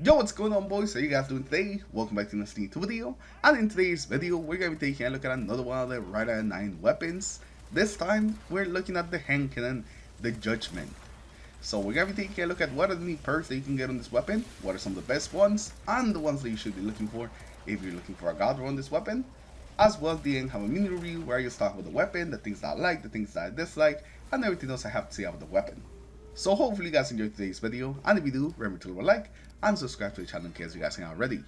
Yo, what's going on, boys? How you guys doing today? Welcome back to another video. And in today's video, we're going to be taking a look at another one of the Rider 9 weapons. This time, we're looking at the hand cannon, the Judgement. So we're going to be taking a look at what are the neat perks that you can get on this weapon, what are some of the best ones, and the ones that you should be looking for if you're looking for a god on this weapon. As well as the end, have a mini review where I just talk about the weapon, the things that I like, the things that I dislike, and everything else I have to say about the weapon. So hopefully you guys enjoyed today's video, and if you do, remember to leave a like and subscribe to the channel in case you guys haven't already.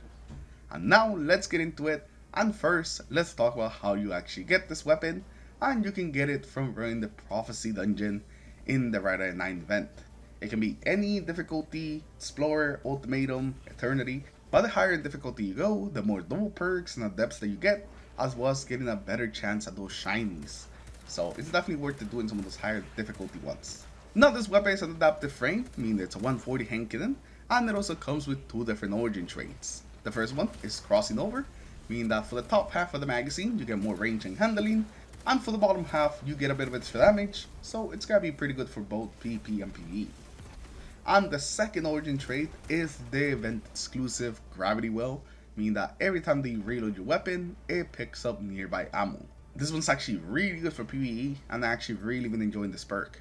And now let's get into it, and first let's talk about how you actually get this weapon, and you can get it from running the Prophecy dungeon in the Rider 9 event. It can be any difficulty, Explorer, Ultimatum, Eternity, but the higher in difficulty you go, the more double perks and adepts that you get, as well as getting a better chance at those shinies. So it's definitely worth it doing some of those higher difficulty ones. Now this weapon is an adaptive frame, meaning it's a 140 hand cannon, and it also comes with two different origin traits. The first one is crossing over, meaning that for the top half of the magazine you get more range and handling, and for the bottom half you get a bit of extra damage, so it's gonna be pretty good for both PvP and PvE. And the second origin trait is the event exclusive gravity well, meaning that every time that you reload your weapon, it picks up nearby ammo. This one's actually really good for PvE, and I actually really been enjoying this perk.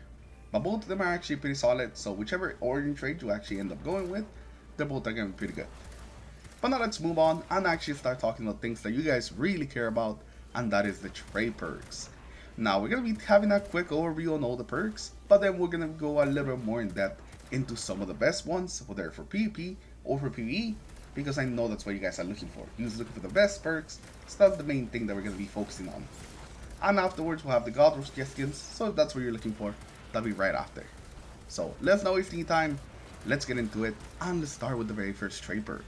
But both of them are actually pretty solid, so whichever origin trait you actually end up going with, they're both going to be pretty good. But now let's move on and actually start talking about things that you guys really care about, and that is the trait perks. Now we're going to be having a quick overview on all the perks, but then we're going to go a little bit more in depth into some of the best ones, whether for PvP or for PvE, because I know that's what you guys are looking for. You're looking for the best perks, so that's the main thing that we're going to be focusing on. And afterwards we'll have the God suggestions, so if that's what you're looking for, that'll be right after. So let's not waste any time, let's get into it, and let's start with the very first trait perk.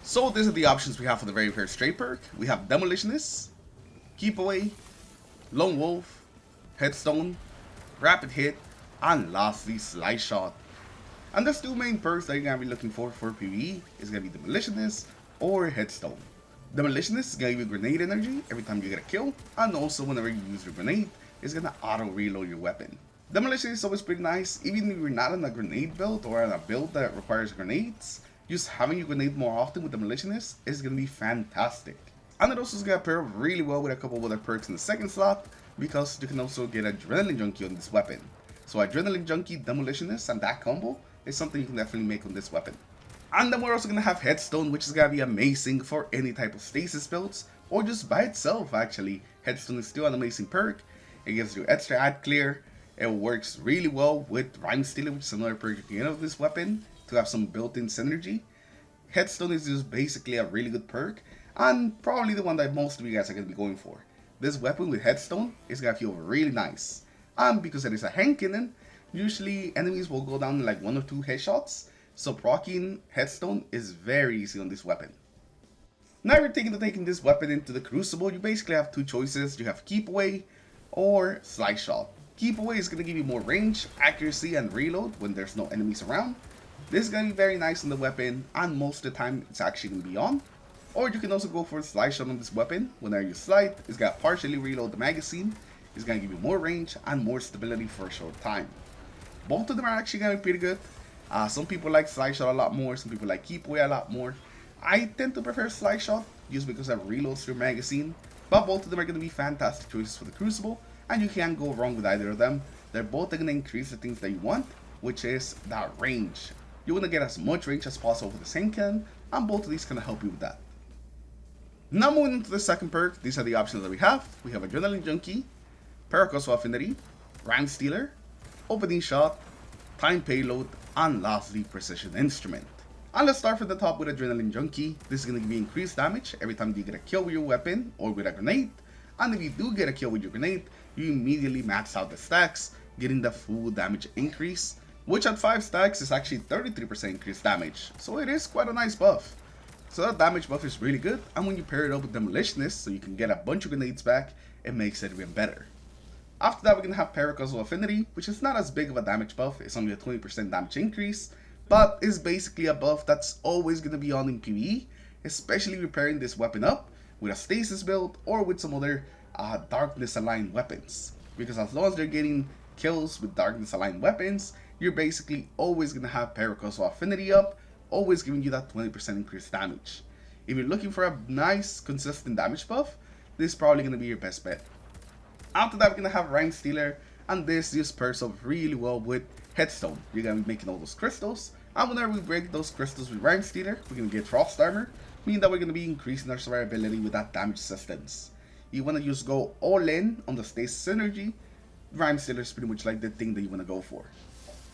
So these are the options we have for the very first trait perk. We have Demolitionist, Keep Away, Lone Wolf, Headstone, Rapid Hit, and lastly Slide Shot. And there's two main perks that you're going to be looking for PvE. It's going to be Demolitionist or Headstone. Demolitionist is going to give you grenade energy every time you get a kill, and also whenever you use your grenade, it's going to auto reload your weapon. Demolition is always pretty nice, even if you're not on a grenade build or on a build that requires grenades. Just having your grenade more often with Demolitionist is going to be fantastic. And it also is going to pair up really well with a couple of other perks in the second slot, because you can also get Adrenaline Junkie on this weapon. So Adrenaline Junkie, Demolitionist, and that combo is something you can definitely make on this weapon. And then we're also going to have Headstone, which is going to be amazing for any type of stasis builds, or just by itself actually. Headstone is still an amazing perk. It gives you extra ad clear. It works really well with Rhyme Stealer, which is another perk you can get of this weapon to have some built-in synergy. Headstone is just basically a really good perk, and probably the one that most of you guys are going to be going for. This weapon with Headstone is going to feel really nice. And because it is a hand cannon, usually enemies will go down in like 1 or 2 headshots, so proccing Headstone is very easy on this weapon. Now if you're thinking of taking this weapon into the Crucible, you basically have two choices. You have Keep Away or Slide Shot. Keep Away is going to give you more range, accuracy, and reload when there's no enemies around. This is going to be very nice on the weapon, and most of the time it's actually going to be on. Or you can also go for Slide Shot on this weapon. Whenever you slide, it's going to partially reload the magazine. It's going to give you more range and more stability for a short time. Both of them are actually going to be pretty good. Some people like Slide Shot a lot more, some people like Keep Away a lot more. I tend to prefer Slide Shot just because it reloads your magazine, but both of them are going to be fantastic choices for the Crucible, and you can't go wrong with either of them. They're both going to increase the things that you want, which is that range. You want to get as much range as possible with the same cannon, and both of these can help you with that. Now moving into the second perk, these are the options that we have. We have Adrenaline Junkie, Perk Affinity, Rhyme Stealer, Opening Shot, Time Payload, and lastly Precision Instrument. And let's start from the top with Adrenaline Junkie. This is going to give you increased damage every time you get a kill with your weapon or with a grenade. And if you do get a kill with your grenade, you immediately max out the stacks, getting the full damage increase, which at 5 stacks is actually 33% increased damage. So it is quite a nice buff. So that damage buff is really good, and when you pair it up with Demolitionist so you can get a bunch of grenades back, it makes it even better. After that, we're going to have Perk Affinity, which is not as big of a damage buff. It's only a 20% damage increase, but is basically a buff that's always going to be on in PvE, especially repairing this weapon up with a stasis build or with some other darkness aligned weapons. Because as long as they're getting kills with darkness aligned weapons, you're basically always going to have Perk Affinity up always giving you that 20% increased damage. If you're looking for a nice, consistent damage buff, this is probably going to be your best bet. After that, we're going to have Rank Stealer, and this just pairs up really well with Headstone. You're going to be making all those crystals, and whenever we break those crystals with Rank Stealer, we're going to get Frost Armor, meaning that we're going to be increasing our survivability with that damage resistance. You want to just go all in on the stasis synergy. Rank Stealer is pretty much like the thing that you want to go for.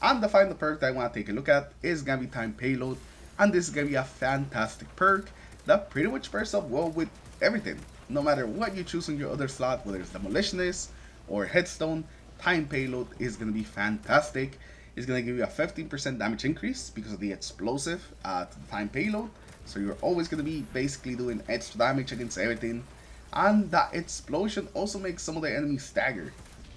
And the final perk that I want to take a look at is going to be Time Payload, and this is going to be a fantastic perk that pretty much pairs up well with everything. No matter what you choose on your other slot, whether it's Demolitionist or Headstone, Time Payload is going to be fantastic. It's going to give you a 15% damage increase because of the explosive to the Time Payload. So you're always going to be basically doing extra damage against everything. And that explosion also makes some of the enemies stagger.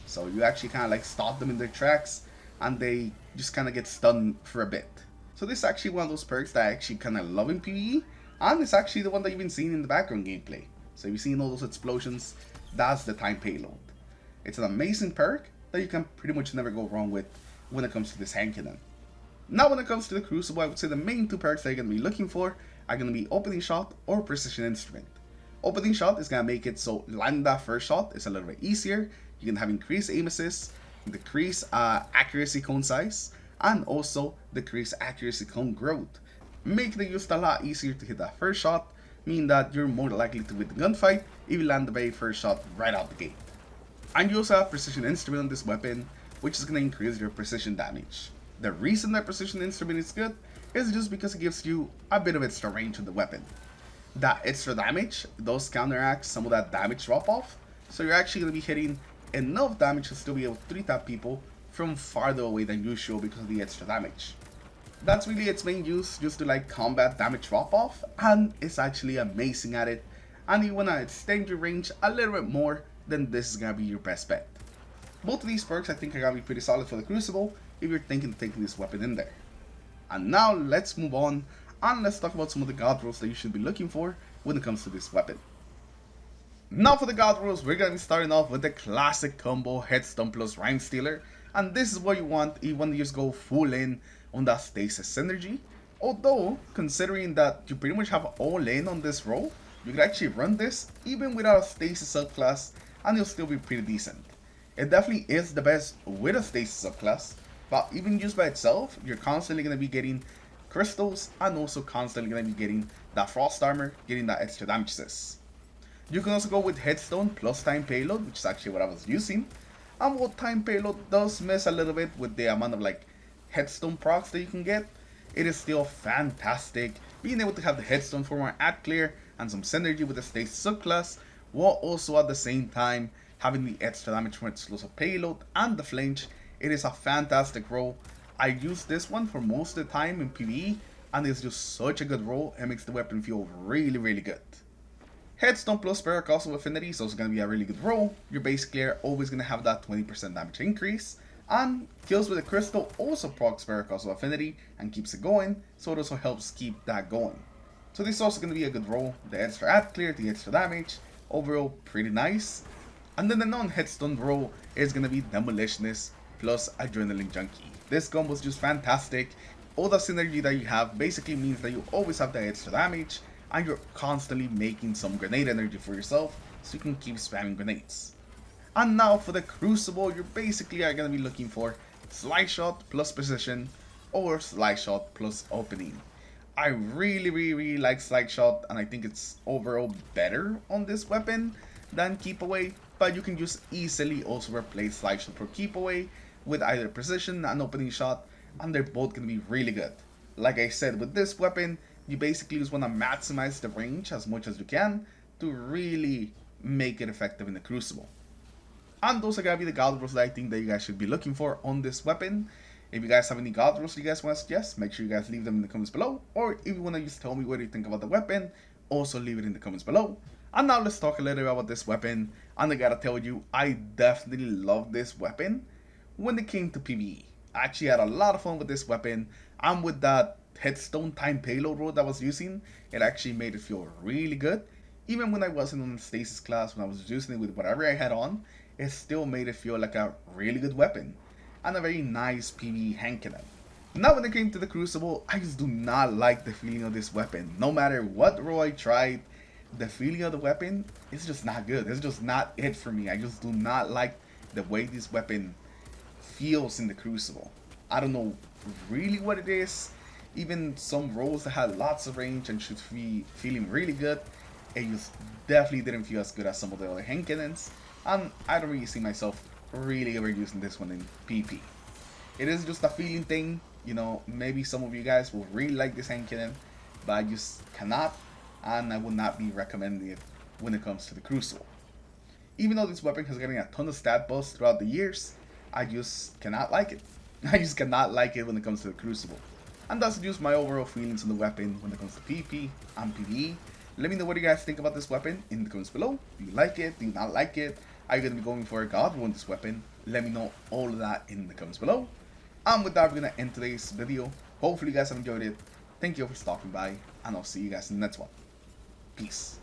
So you actually kind of like stop them in their tracks and they just kind of get stunned for a bit. So this is actually one of those perks that I actually kind of love in PvE. And it's actually the one that you've been seeing in the background gameplay. So if you've seen all those explosions, that's the Time Payload. It's an amazing perk that you can pretty much never go wrong with when it comes to this hand cannon. Now when it comes to the Crucible, I would say the main two perks that you're going to be looking for are going to be Opening Shot or Precision Instrument. Opening Shot is going to make it so landing that first shot is a little bit easier. You can have increased aim assist, decrease accuracy cone size, and also decrease accuracy cone growth, making it just a lot easier to hit that first shot, meaning that you're more likely to win the gunfight if you land the very first shot right out the gate. And you also have Precision Instrument on this weapon, which is going to increase your precision damage. The reason that Precision Instrument is good is just because it gives you a bit of extra range with the weapon. That extra damage does counteract some of that damage drop off, so you're actually going to be hitting enough damage to still be able to 3-tap people from farther away than usual because of the extra damage. That's really its main use, just to like combat damage drop off, and it's actually amazing at it. And you want to extend your range a little bit more, then this is going to be your best bet. Both of these perks I think are going to be pretty solid for the Crucible if you're thinking of taking this weapon in there. And now let's move on and let's talk about some of the god rolls that you should be looking for when it comes to this weapon. Now for the god rolls, we're going to be starting off with the classic combo Headstone plus Rank Stealer, and this is what you want. You want to just go full in on that stasis synergy. Although, considering that you pretty much have all in on this roll, you can actually run this even without a stasis subclass and you'll still be pretty decent. It definitely is the best with a stasis subclass, but even just by itself, you're constantly going to be getting crystals and also constantly going to be getting that frost armor, getting that extra damage assist. You can also go with Headstone plus Time Payload, which is actually what I was using. And what Time Payload does mess a little bit with the amount of like Headstone procs that you can get, it is still fantastic. Being able to have the Headstone for more at clear and some synergy with the stasis subclass, while also at the same time having the extra damage from explosive payload and the flinch. It is a fantastic roll. I use this one for most of the time in PvE, and it's just such a good roll. It makes the weapon feel really, really good. Headstone plus Perk Affinity is also going to be a really good roll. You're basically always going to have that 20% damage increase. And kills with a crystal also procs Perk Affinity and keeps it going, so it also helps keep that going. So this is also going to be a good roll. The extra ad clear, the extra damage, overall pretty nice. And then the non-Headstone roll is going to be Demolitionist plus Adrenaline Junkie. This combo is just fantastic. All the synergy that you have basically means that you always have the extra damage and you're constantly making some grenade energy for yourself so you can keep spamming grenades. And now for the Crucible, you basically are going to be looking for Slide Shot plus Precision or Slide Shot plus Opening. I really like Slide Shot, and I think it's overall better on this weapon than Keep Away, but you can just easily also replace Slide Shot for Keep Away with either Precision and Opening Shot, and they're both going to be really good. Like I said, with this weapon, you basically just want to maximize the range as much as you can to really make it effective in the Crucible. And those are going to be the god rolls that I think that you guys should be looking for on this weapon. If you guys have any god rolls you guys want to suggest, make sure you guys leave them in the comments below. Or if you want to just tell me what you think about the weapon, also leave it in the comments below. And now let's talk a little bit about this weapon. And I gotta tell you, I definitely love this weapon when it came to PvE. I actually had a lot of fun with this weapon, and with that Headstone Time Payload roll that I was using, it actually made it feel really good. Even when I wasn't on the stasis class, when I was using it with whatever I had on, it still made it feel like a really good weapon and a very nice PvE hand cannon. Now when it came to the Crucible, I just do not like the feeling of this weapon. No matter what role I tried, the feeling of the weapon is just not good. It's just not it for me. I just do not like the way this weapon feels in the Crucible. I don't know really what it is. Even some roles that had lots of range and should be feeling really good, it just definitely didn't feel as good as some of the other hand cannons. And I don't really see myself really ever using this one in PP. It is just a feeling thing. You know, maybe some of you guys will really like this hand cannon, but I just cannot, and I would not be recommending it when it comes to the Crucible. Even though this weapon has gotten a ton of stat buffs throughout the years, I just cannot like it. I just cannot like it when it comes to the Crucible. And that's just my overall feelings on the weapon when it comes to PP and PVE. Let me know what you guys think about this weapon in the comments below. Do you like it? Do you not like it? Are you going to be going for a god roll on this weapon? Let me know all of that in the comments below. And with that, we're going to end today's video. Hopefully you guys have enjoyed it. Thank you for stopping by, and I'll see you guys in the next one. Peace.